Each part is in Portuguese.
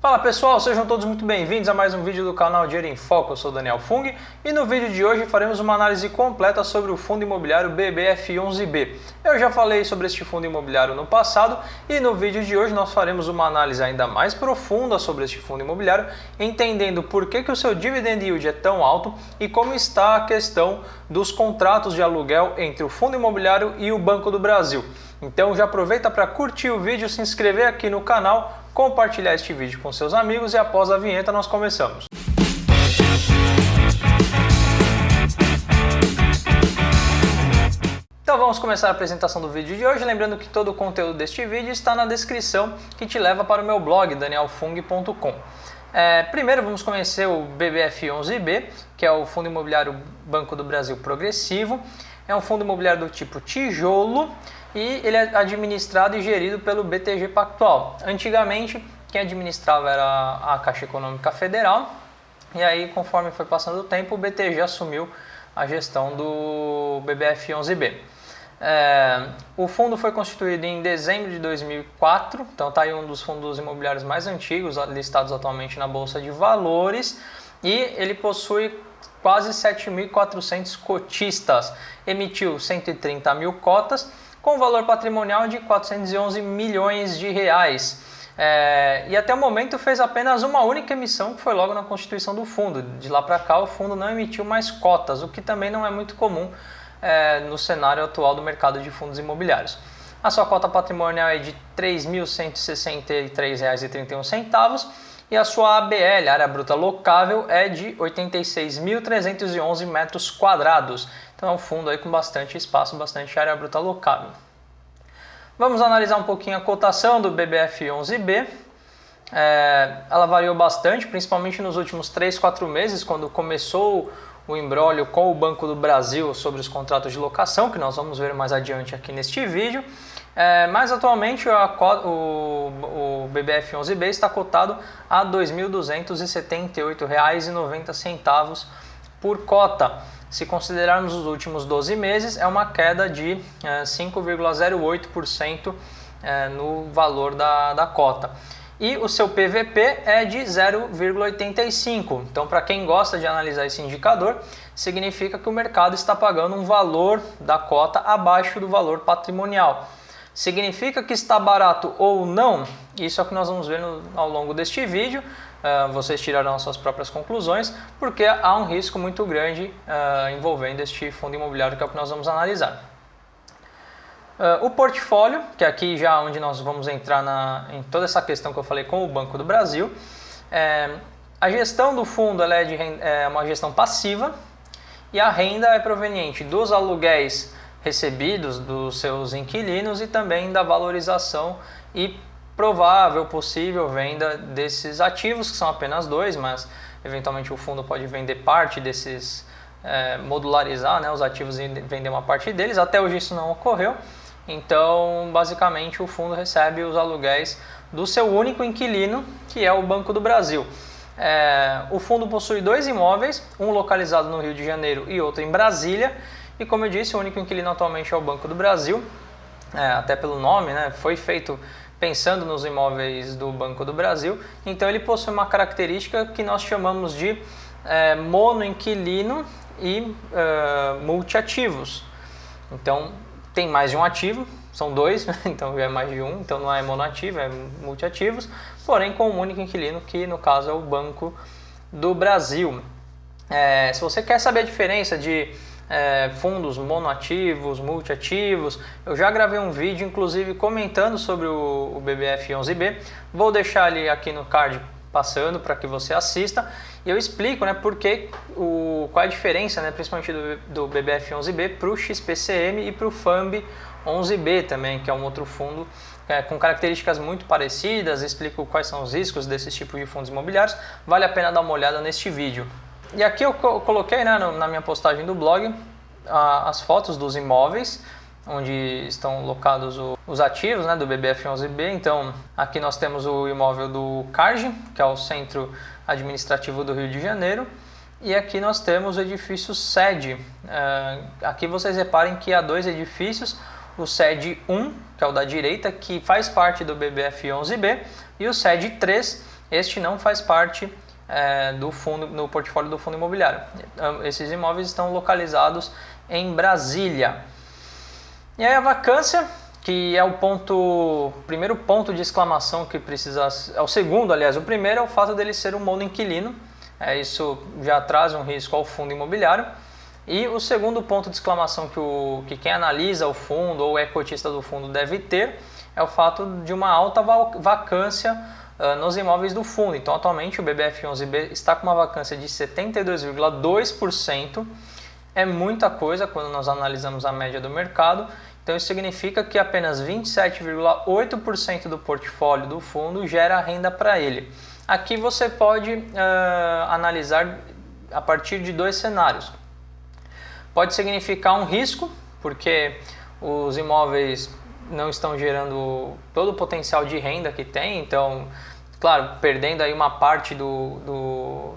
Fala pessoal, sejam todos muito bem-vindos a mais um vídeo do canal Dinheiro em Foco. Eu sou Daniel Fung e no vídeo de hoje faremos uma análise completa sobre o fundo imobiliário BBF11B. Eu já falei sobre este fundo imobiliário no passado e no vídeo de hoje nós faremos uma análise ainda mais profunda sobre este fundo imobiliário, entendendo por que o seu dividend yield é tão alto e como está a questão dos contratos de aluguel entre o fundo imobiliário e o Banco do Brasil. Então já aproveita para curtir o vídeo, se inscrever aqui no canal, compartilhar este vídeo com seus amigos e após a vinheta nós começamos. Então vamos começar a apresentação do vídeo de hoje, lembrando que todo o conteúdo deste vídeo está na descrição que te leva para o meu blog danielfung.com. Primeiro vamos conhecer o BBF11B, que é o Fundo Imobiliário Banco do Brasil Progressivo. É um fundo imobiliário do tipo tijolo e ele é administrado e gerido pelo BTG Pactual. Antigamente, quem administrava era a Caixa Econômica Federal, e aí, conforme foi passando o tempo, o BTG assumiu a gestão do BBF11B. O fundo foi constituído em dezembro de 2004, então está aí um dos fundos imobiliários mais antigos listados atualmente na Bolsa de Valores, e ele possui quase 7.400 cotistas, emitiu 130 mil cotas, com valor patrimonial de 411 milhões de reais. E até o momento fez apenas uma única emissão, que foi logo na constituição do fundo. De lá para cá o fundo não emitiu mais cotas, o que também não é muito comum no cenário atual do mercado de fundos imobiliários. A sua cota patrimonial é de R$ 3.163,31 e a sua ABL, área bruta locável, é de 86.311 metros quadrados. Então é um fundo aí com bastante espaço, bastante área bruta locável. Vamos analisar um pouquinho a cotação do BBF11B. Ela variou bastante, principalmente nos últimos 3-4 meses, quando começou o imbróglio com o Banco do Brasil sobre os contratos de locação, que nós vamos ver mais adiante aqui neste vídeo. Mas atualmente o BBF11B está cotado a R$ 2.278,90 por cota. Se considerarmos os últimos 12 meses, é uma queda de 5,08% no valor da cota. E o seu PVP é de 0,85. Então, para quem gosta de analisar esse indicador, significa que o mercado está pagando um valor da cota abaixo do valor patrimonial. Significa que está barato ou não? Isso é o que nós vamos ver ao longo deste vídeo. Vocês tirarão as suas próprias conclusões, porque há um risco muito grande envolvendo este fundo imobiliário, que é o que nós vamos analisar. O portfólio, que é aqui já onde nós vamos entrar em toda essa questão que eu falei com o Banco do Brasil. A gestão do fundo ela é uma gestão passiva e a renda é proveniente dos aluguéis recebidos dos seus inquilinos e também da valorização e provável, possível venda desses ativos, que são apenas dois, mas eventualmente o fundo pode vender parte desses, modularizar, os ativos e vender uma parte deles. Até hoje isso não ocorreu, então basicamente o fundo recebe os aluguéis do seu único inquilino, que é o Banco do Brasil. O fundo possui dois imóveis, um localizado no Rio de Janeiro e outro em Brasília, e como eu disse, o único inquilino atualmente é o Banco do Brasil, até pelo nome, foi feito pensando nos imóveis do Banco do Brasil. Então ele possui uma característica que nós chamamos de monoinquilino e multiativos. Então tem mais de um ativo, são dois, então é mais de um, então não é monoativo, é multiativos, porém com um único inquilino, que no caso é o Banco do Brasil. Se você quer saber a diferença de fundos monoativos, multiativos, eu já gravei um vídeo inclusive comentando sobre o BBF11B, vou deixar ali aqui no card passando para que você assista, e eu explico qual é a diferença, principalmente do BBF11B para o XPCM e para o FAMB11B também, que é um outro fundo com características muito parecidas. Explico quais são os riscos desses tipos de fundos imobiliários, vale a pena dar uma olhada neste vídeo. E aqui eu coloquei na minha postagem do blog as fotos dos imóveis onde estão locados os ativos do BBF11B. Então aqui nós temos o imóvel do CARG, que é o Centro Administrativo do Rio de Janeiro, e aqui nós temos o edifício sede. Aqui vocês reparem que há dois edifícios, o sede 1, que é o da direita, que faz parte do BBF11B, e o sede 3, este não faz parte do portfólio do fundo imobiliário. Esses imóveis estão localizados em Brasília. E aí a vacância, que é o primeiro ponto de exclamação que precisa... É o segundo, aliás. O primeiro é o fato dele ser um monoinquilino. Isso já traz um risco ao fundo imobiliário. E o segundo ponto de exclamação que quem analisa o fundo ou é cotista do fundo deve ter é o fato de uma alta vacância nos imóveis do fundo. Então, atualmente, o BBF11B está com uma vacância de 72,2%. É muita coisa quando nós analisamos a média do mercado. Então, isso significa que apenas 27,8% do portfólio do fundo gera renda para ele. Aqui você pode analisar a partir de dois cenários. Pode significar um risco, porque os imóveis não estão gerando todo o potencial de renda que tem. Então, claro, perdendo aí uma parte do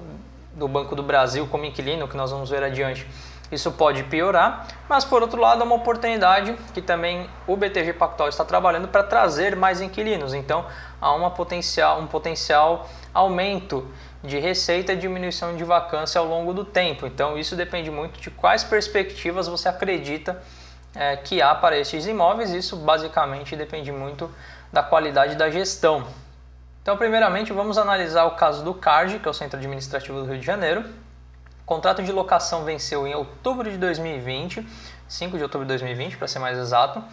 Banco do Brasil como inquilino, que nós vamos ver adiante, isso pode piorar, mas por outro lado é uma oportunidade que também o BTG Pactual está trabalhando para trazer mais inquilinos. Então há um potencial aumento de receita e diminuição de vacância ao longo do tempo. Então isso depende muito de quais perspectivas você acredita que há para estes imóveis. Isso basicamente depende muito da qualidade da gestão. Então primeiramente vamos analisar o caso do CARD, que é o Centro Administrativo do Rio de Janeiro. O contrato de locação venceu em outubro de 2020, 5 de outubro de 2020 para ser mais exato,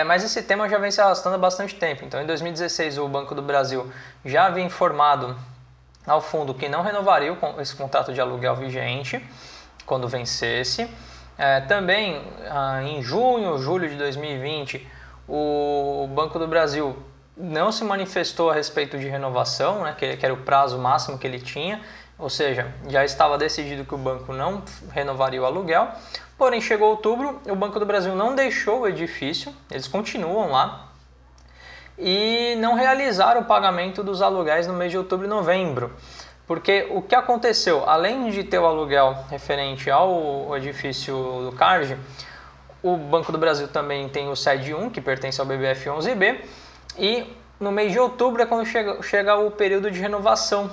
mas esse tema já vem se arrastando há bastante tempo. Então em 2016 o Banco do Brasil já havia informado ao fundo que não renovaria esse contrato de aluguel vigente quando vencesse. Também em junho, julho de 2020 o Banco do Brasil não se manifestou a respeito de renovação, que era o prazo máximo que ele tinha. Ou seja, já estava decidido que o banco não renovaria o aluguel, porém chegou outubro, o Banco do Brasil não deixou o edifício, eles continuam lá e não realizaram o pagamento dos aluguéis no mês de outubro e novembro. Porque o que aconteceu, além de ter o aluguel referente ao edifício do CARD, o Banco do Brasil também tem o SED 1, que pertence ao BBF11B, e no mês de outubro é quando chega o período de renovação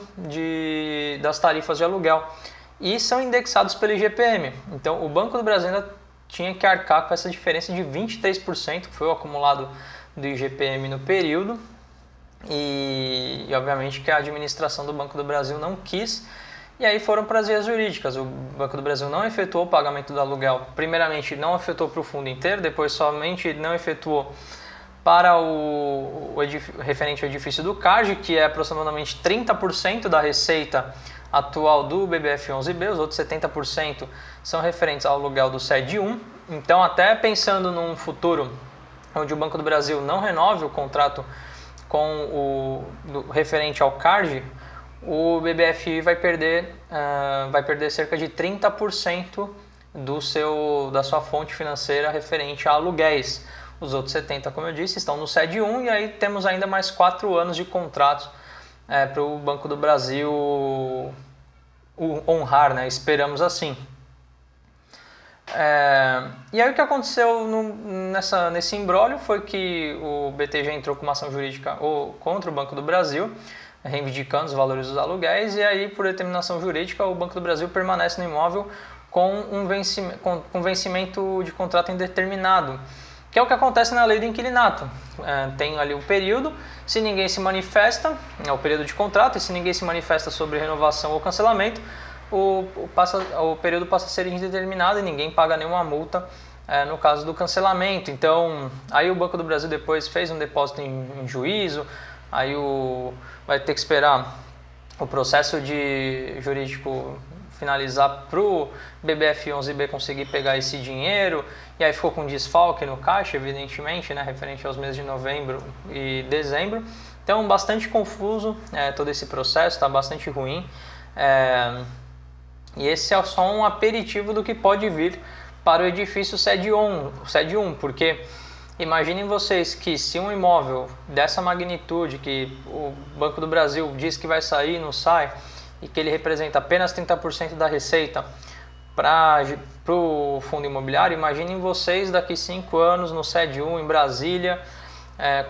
das tarifas de aluguel e são indexados pelo IGPM. Então o Banco do Brasil ainda tinha que arcar com essa diferença de 23%, que foi o acumulado do IGPM no período, e obviamente que a administração do Banco do Brasil não quis, e aí foram para as vias jurídicas. O Banco do Brasil não efetuou o pagamento do aluguel, primeiramente não efetuou para o fundo inteiro, depois somente não efetuou para o referente ao edifício do CARD, que é aproximadamente 30% da receita atual do BBF11B, os outros 70% são referentes ao aluguel do SED 1. Então, até pensando num futuro onde o Banco do Brasil não renove o contrato referente ao CARD, o BBFI vai perder cerca de 30% da sua fonte financeira referente a aluguéis. Os outros 70%, como eu disse, estão no SED 1 e aí temos ainda mais 4 anos de contratos para o Banco do Brasil honrar, esperamos assim. E aí o que aconteceu nesse imbróglio foi que o BTG entrou com uma ação jurídica contra o Banco do Brasil, reivindicando os valores dos aluguéis, e aí por determinação jurídica o Banco do Brasil permanece no imóvel com vencimento de contrato indeterminado, que é o que acontece na lei do inquilinato. Tem ali um período, se ninguém se manifesta, é o período de contrato, e se ninguém se manifesta sobre renovação ou cancelamento, o período passa a ser indeterminado e ninguém paga nenhuma multa no caso do cancelamento. Então, aí o Banco do Brasil depois fez um depósito em juízo, aí vai ter que esperar o processo jurídico finalizar para o BBF11B conseguir pegar esse dinheiro, e aí ficou com desfalque no caixa, evidentemente, referente aos meses de novembro e dezembro. Então, bastante confuso todo esse processo, está bastante ruim. E esse é só um aperitivo do que pode vir para o edifício SED 1, porque imaginem vocês que se um imóvel dessa magnitude, que o Banco do Brasil diz que vai sair e não sai, e que ele representa apenas 30% da receita para o fundo imobiliário, imaginem vocês daqui 5 anos no SED 1 em Brasília,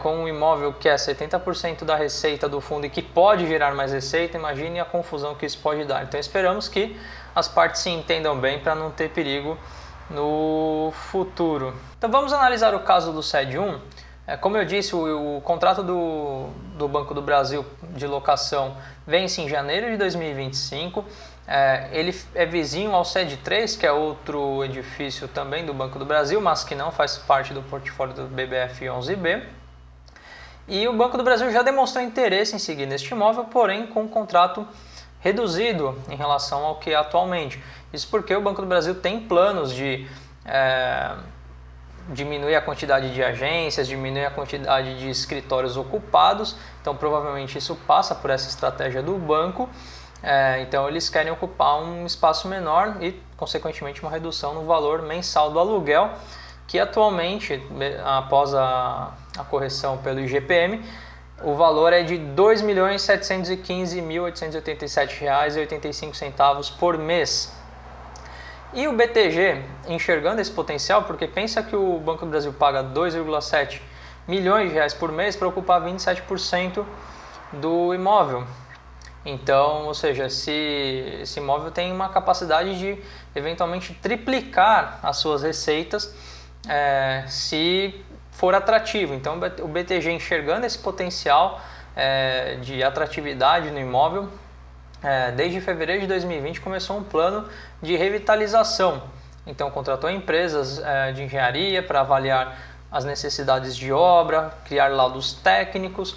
com um imóvel que é 70% da receita do fundo e que pode gerar mais receita, imagine a confusão que isso pode dar. Então esperamos que as partes se entendam bem para não ter perigo no futuro. Então vamos analisar o caso do SED 1. Como eu disse, o contrato do Banco do Brasil de locação vence em janeiro de 2025. Ele é vizinho ao SED 3, que é outro edifício também do Banco do Brasil, mas que não faz parte do portfólio do BBF 11B. E o Banco do Brasil já demonstrou interesse em seguir neste imóvel, porém com um contrato reduzido em relação ao que é atualmente. Isso porque o Banco do Brasil tem planos de diminuir a quantidade de agências, diminuir a quantidade de escritórios ocupados, então provavelmente isso passa por essa estratégia do banco. Então eles querem ocupar um espaço menor e, consequentemente, uma redução no valor mensal do aluguel, que atualmente, após a correção pelo IGPM, o valor é de R$ 2.715.887,85 por mês. E o BTG, enxergando esse potencial, porque pensa que o Banco do Brasil paga R$ 2,7 milhões por mês para ocupar 27% do imóvel. Então, ou seja, esse imóvel tem uma capacidade de eventualmente triplicar as suas receitas se for atrativo. Então, o BTG, enxergando esse potencial de atratividade no imóvel, desde fevereiro de 2020 começou um plano de revitalização. Então, contratou empresas de engenharia para avaliar as necessidades de obra, criar laudos técnicos.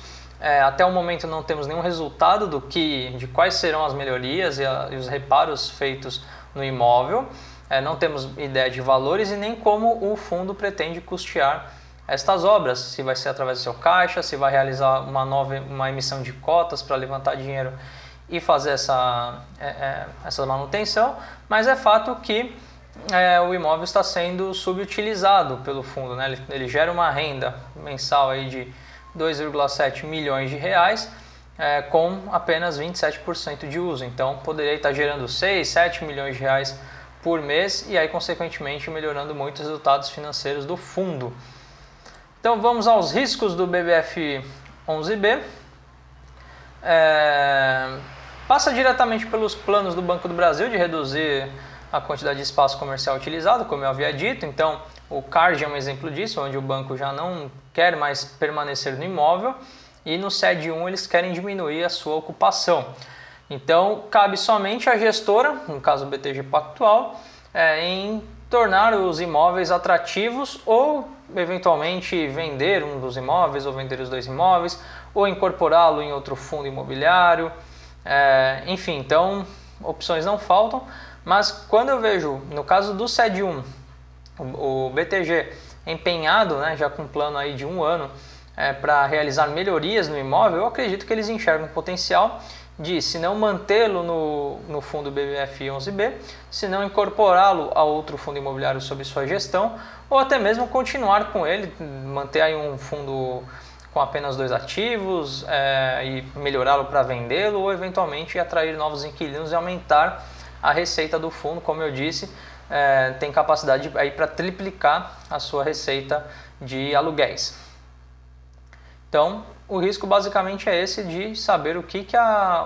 Até o momento não temos nenhum resultado de quais serão as melhorias e os reparos feitos no imóvel. Não temos ideia de valores e nem como o fundo pretende custear estas obras. Se vai ser através do seu caixa, se vai realizar uma emissão de cotas para levantar dinheiro e fazer essa manutenção. Mas é fato que o imóvel está sendo subutilizado pelo fundo, né? Ele gera uma renda mensal aí de 2,7 milhões de reais com apenas 27% de uso. Então poderia estar gerando 6, 7 milhões de reais por mês e aí consequentemente melhorando muito os resultados financeiros do fundo. Então vamos aos riscos do BBF 11B. Passa diretamente pelos planos do Banco do Brasil de reduzir a quantidade de espaço comercial utilizado, como eu havia dito. Então o CARD é um exemplo disso, onde o banco já não quer mais permanecer no imóvel e no SED 1 eles querem diminuir a sua ocupação. Então cabe somente à gestora, no caso o BTG Pactual, em tornar os imóveis atrativos ou eventualmente vender um dos imóveis ou vender os dois imóveis ou incorporá-lo em outro fundo imobiliário. Enfim, então opções não faltam, mas quando eu vejo, no caso do SED 1, o BTG empenhado, né, já com um plano aí de 1 ano para realizar melhorias no imóvel, eu acredito que eles enxergam potencial de, se não mantê-lo no fundo BBF 11B, se não incorporá-lo a outro fundo imobiliário sob sua gestão, ou até mesmo continuar com ele, manter aí um fundo com apenas 2 ativos e melhorá-lo para vendê-lo, ou eventualmente atrair novos inquilinos e aumentar a receita do fundo. Como eu disse, tem capacidade aí para triplicar a sua receita de aluguéis. Então, o risco basicamente é esse de saber o que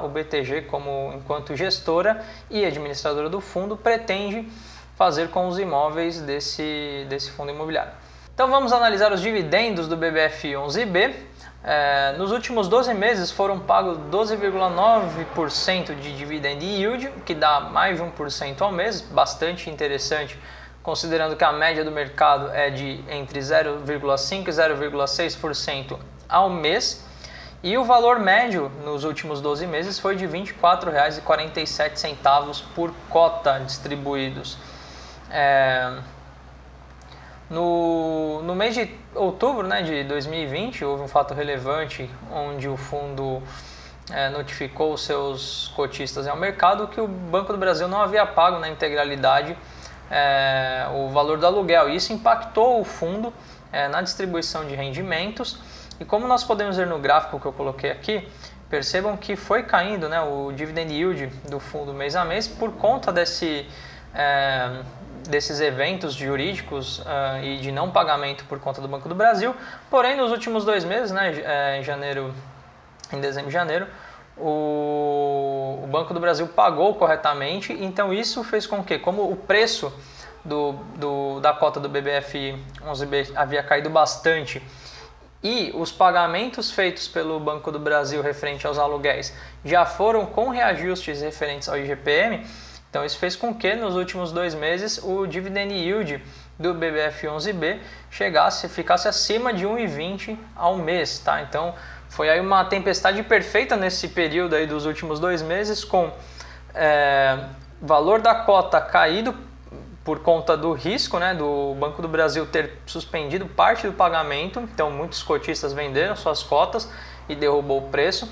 o BTG, enquanto gestora e administradora do fundo, pretende fazer com os imóveis desse fundo imobiliário. Então vamos analisar os dividendos do BBF 11B. Nos últimos 12 meses foram pagos 12,9% de dividend yield, que dá mais de 1% ao mês, bastante interessante, considerando que a média do mercado é de entre 0,5% e 0,6% ao mês. E o valor médio nos últimos 12 meses foi de R$ 24,47 por cota distribuídos. No mês de outubro, né, de 2020, houve um fato relevante onde o fundo notificou os seus cotistas ao mercado que o Banco do Brasil não havia pago na integralidade o valor do aluguel. E isso impactou o fundo na distribuição de rendimentos. E como nós podemos ver no gráfico que eu coloquei aqui, percebam que foi caindo, né, o dividend yield do fundo mês a mês por conta desses eventos jurídicos e de não pagamento por conta do Banco do Brasil. Porém, nos últimos 2 meses, né, em dezembro e janeiro, o Banco do Brasil pagou corretamente, então isso fez com que, como o preço da cota do BBF11B havia caído bastante e os pagamentos feitos pelo Banco do Brasil referente aos aluguéis já foram com reajustes referentes ao IGPM, então isso fez com que nos últimos 2 meses o dividend yield do BBF11B ficasse acima de 1,20 ao mês, tá? Então foi aí uma tempestade perfeita nesse período aí dos últimos 2 meses, com valor da cota caído por conta do risco, né, do Banco do Brasil ter suspendido parte do pagamento, então muitos cotistas venderam suas cotas e derrubou o preço.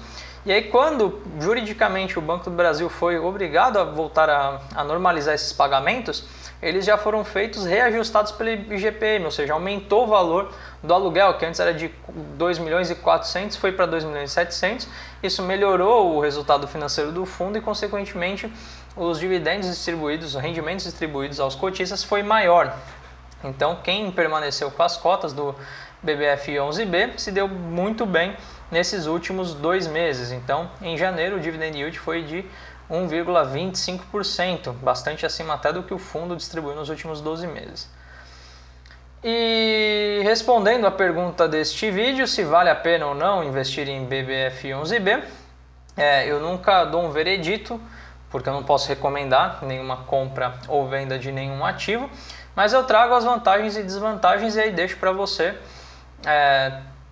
E aí, quando juridicamente o Banco do Brasil foi obrigado a voltar a normalizar esses pagamentos, eles já foram feitos reajustados pelo IGPM, ou seja, aumentou o valor do aluguel, que antes era de 2 milhões e 400, foi para 2 milhões e 700. Isso melhorou o resultado financeiro do fundo e, consequentemente, os dividendos distribuídos, os rendimentos distribuídos aos cotistas foi maior. Então, quem permaneceu com as cotas do BBF11B se deu muito bem nesses últimos 2 meses. Então, em janeiro, o dividend yield foi de 1,25%, bastante acima até do que o fundo distribuiu nos últimos 12 meses. E respondendo à pergunta deste vídeo, se vale a pena ou não investir em BBF11B, eu nunca dou um veredito, porque eu não posso recomendar nenhuma compra ou venda de nenhum ativo, mas eu trago as vantagens e desvantagens e aí deixo para você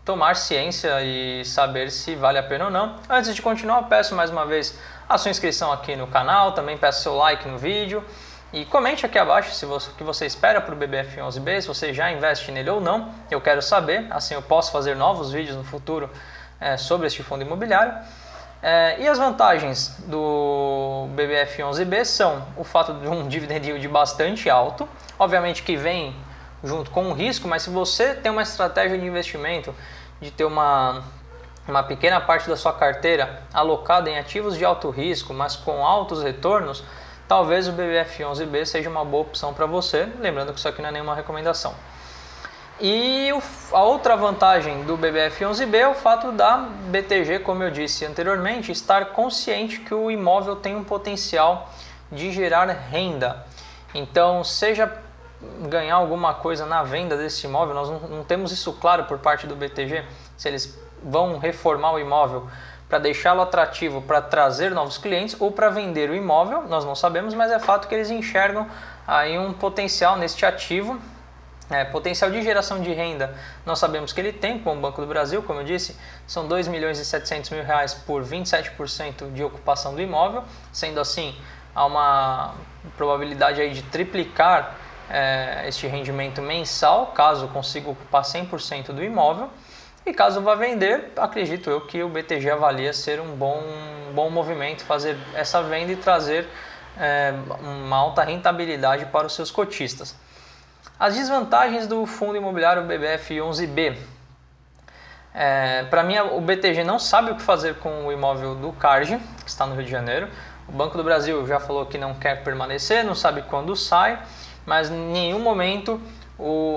tomar ciência e saber se vale a pena ou não. Antes de continuar, eu peço mais uma vez a sua inscrição aqui no canal, também peço seu like no vídeo e comente aqui abaixo o que você espera para o BBF11B, se você já investe nele ou não, eu quero saber, assim eu posso fazer novos vídeos no futuro sobre este fundo imobiliário. E as vantagens do BBF11B são o fato de um dividend yield bastante alto, obviamente que vem junto com o risco, mas se você tem uma estratégia de investimento de ter uma pequena parte da sua carteira alocada em ativos de alto risco, mas com altos retornos, talvez o BBF11B seja uma boa opção para você, lembrando que isso aqui não é nenhuma recomendação. E a outra vantagem do BBF11B é o fato da BTG, como eu disse anteriormente, estar consciente que o imóvel tem um potencial de gerar renda. Então, seja ganhar alguma coisa na venda desse imóvel, nós não temos isso claro por parte do BTG, se eles vão reformar o imóvel para deixá-lo atrativo para trazer novos clientes ou para vender o imóvel, nós não sabemos, mas é fato que eles enxergam aí um potencial neste ativo. Potencial de geração de renda, nós sabemos que ele tem com o Banco do Brasil, como eu disse, são 2 milhões e 700 mil reais por 27% de ocupação do imóvel, sendo assim, há uma probabilidade aí de triplicar este rendimento mensal, caso consiga ocupar 100% do imóvel, e caso vá vender, acredito eu que o BTG avalia ser um bom movimento fazer essa venda e trazer uma alta rentabilidade para os seus cotistas. As desvantagens do fundo imobiliário BBF11B. Para mim, o BTG não sabe o que fazer com o imóvel do CARG, que está no Rio de Janeiro. O Banco do Brasil já falou que não quer permanecer, não sabe quando sai, mas em nenhum momento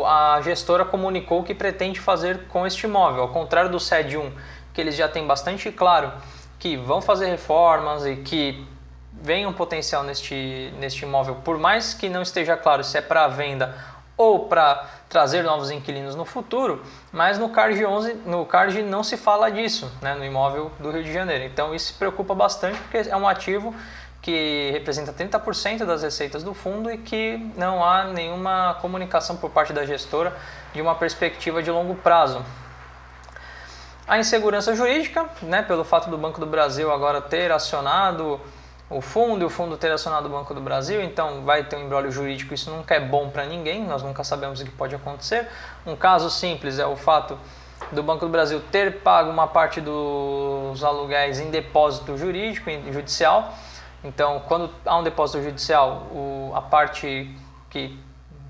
a gestora comunicou o que pretende fazer com este imóvel. Ao contrário do SED 1, que eles já têm bastante claro que vão fazer reformas e que vem um potencial neste imóvel, por mais que não esteja claro se é para venda ou para trazer novos inquilinos no futuro, mas no CARG não se fala disso, né, no imóvel do Rio de Janeiro. Então isso preocupa bastante, porque é um ativo que representa 30% das receitas do fundo e que não há nenhuma comunicação por parte da gestora de uma perspectiva de longo prazo. A insegurança jurídica, né, pelo fato do Banco do Brasil agora ter acionado o fundo e o fundo ter acionado o Banco do Brasil, então vai ter um imbróglio jurídico, isso nunca é bom para ninguém, nós nunca sabemos o que pode acontecer. Um caso simples é o fato do Banco do Brasil ter pago uma parte dos aluguéis em depósito jurídico, judicial. Então, quando há um depósito judicial, a parte que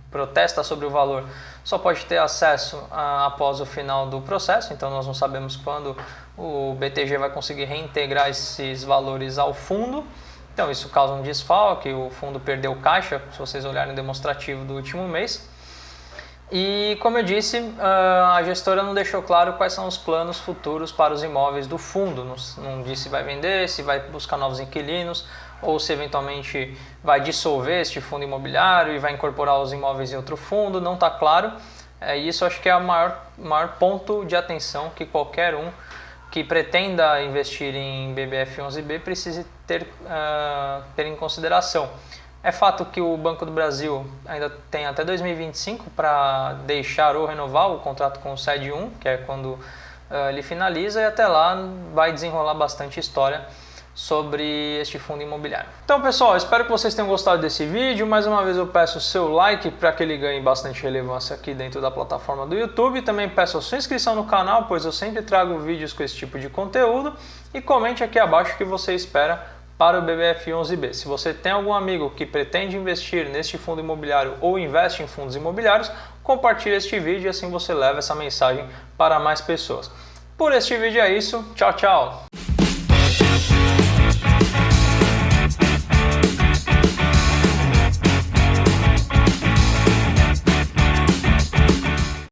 protesta sobre o valor só pode ter acesso após o final do processo, então nós não sabemos quando o BTG vai conseguir reintegrar esses valores ao fundo. Então isso causa um desfalque, o fundo perdeu caixa, se vocês olharem o demonstrativo do último mês. E como eu disse, a gestora não deixou claro quais são os planos futuros para os imóveis do fundo, não disse se vai vender, se vai buscar novos inquilinos, ou se eventualmente vai dissolver este fundo imobiliário e vai incorporar os imóveis em outro fundo, não está claro. Isso acho que é o maior ponto de atenção que qualquer um que pretenda investir em BBF11B precise ter em consideração. É fato que o Banco do Brasil ainda tem até 2025 para deixar ou renovar o contrato com o SED 1, que é quando ele finaliza, e até lá vai desenrolar bastante história sobre este fundo imobiliário. Então pessoal, espero que vocês tenham gostado desse vídeo. Mais uma vez eu peço o seu like para que ele ganhe bastante relevância aqui dentro da plataforma do YouTube. Também peço a sua inscrição no canal, pois eu sempre trago vídeos com esse tipo de conteúdo. E comente aqui abaixo o que você espera para o BBF11B. Se você tem algum amigo que pretende investir neste fundo imobiliário ou investe em fundos imobiliários, compartilhe este vídeo e assim você leva essa mensagem para mais pessoas. Por este vídeo é isso. Tchau, tchau!